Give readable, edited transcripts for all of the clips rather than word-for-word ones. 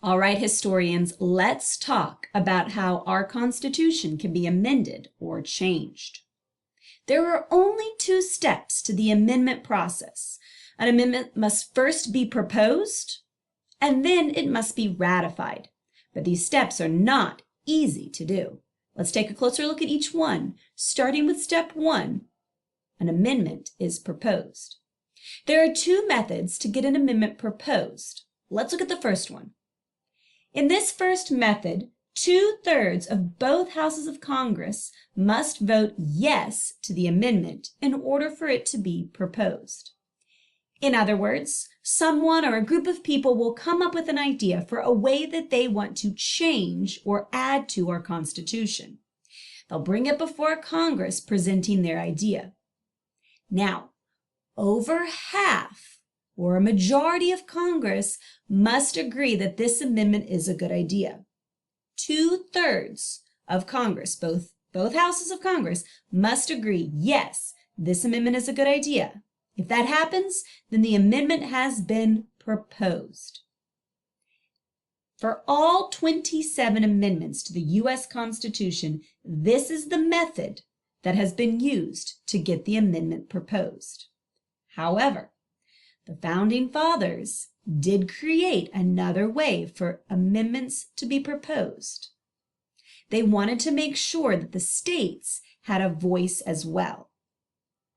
All right, historians, let's talk about how our Constitution can be amended or changed. There are only two steps to the amendment process. An amendment must first be proposed, and then it must be ratified. But these steps are not easy to do. Let's take a closer look at each one, starting with step one. An amendment is proposed. There are two methods to get an amendment proposed. Let's look at the first one. In this first method, 2/3 of both houses of Congress must vote yes to the amendment in order for it to be proposed. In other words, someone or a group of people will come up with an idea for a way that they want to change or add to our Constitution. They'll bring it before Congress presenting their idea. Now, over half or a majority of Congress must agree that this amendment is a good idea. 2/3 of Congress, both houses of Congress, must agree, yes, this amendment is a good idea. If that happens, then the amendment has been proposed. For all 27 amendments to the U.S. Constitution, this is the method that has been used to get the amendment proposed. However, the Founding Fathers did create another way for amendments to be proposed. They wanted to make sure that the states had a voice as well.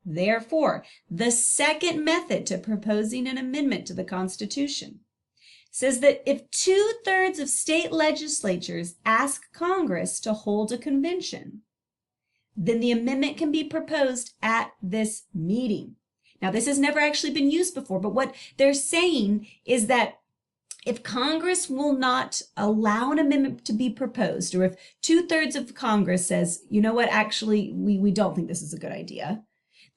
Therefore, the second method to proposing an amendment to the Constitution says that if 2/3 of state legislatures ask Congress to hold a convention, then the amendment can be proposed at this meeting. Now, this has never actually been used before, but what they're saying is that if Congress will not allow an amendment to be proposed, or if 2/3 of Congress says, you know what, actually, we don't think this is a good idea,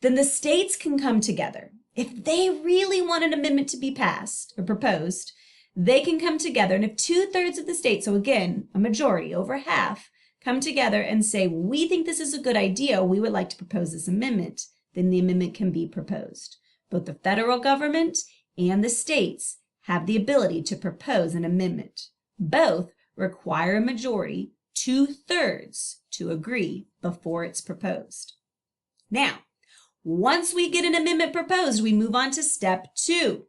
then the states can come together. If they really want an amendment to be passed or proposed, they can come together. And if 2/3 of the states, so again, a majority, over half, come together and say, we think this is a good idea, we would like to propose this amendment, then the amendment can be proposed. Both the federal government and the states have the ability to propose an amendment. Both require a majority, 2/3, to agree before it's proposed. Now, once we get an amendment proposed, we move on to step two.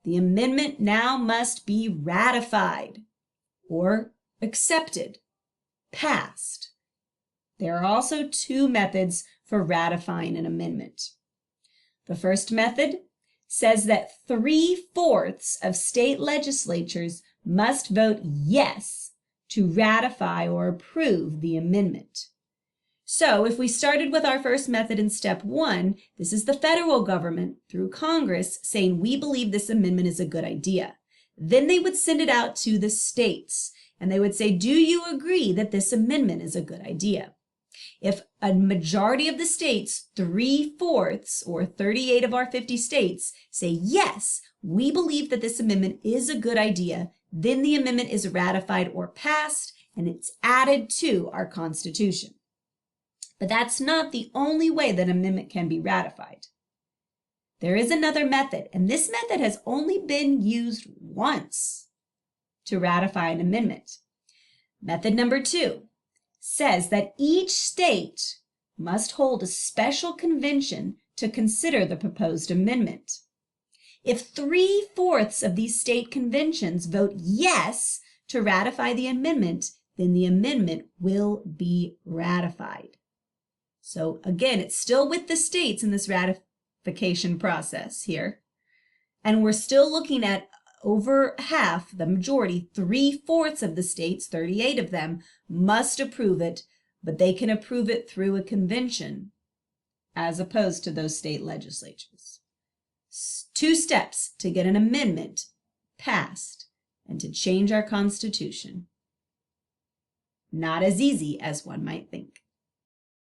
The amendment now must be ratified or accepted, passed. There are also two methods for ratifying an amendment. The first method says that 3/4 of state legislatures must vote yes to ratify or approve the amendment. So if we started with our first method in step one, this is the federal government through Congress saying we believe this amendment is a good idea. Then they would send it out to the states and they would say, do you agree that this amendment is a good idea? If a majority of the states, 3/4 or 38 of our 50 states, say yes, we believe that this amendment is a good idea, then the amendment is ratified or passed and it's added to our Constitution. But that's not the only way that an amendment can be ratified. There is another method, and this method has only been used once to ratify an amendment. Method number 2 says that each state must hold a special convention to consider the proposed amendment. If 3/4 of these state conventions vote yes to ratify the amendment, then the amendment will be ratified. So again, it's still with the states in this ratification process here. And we're still looking at over half, the majority, 3/4 of the states, 38 of them, must approve it, but they can approve it through a convention as opposed to those state legislatures. Two steps to get an amendment passed and to change our Constitution. Not as easy as one might think.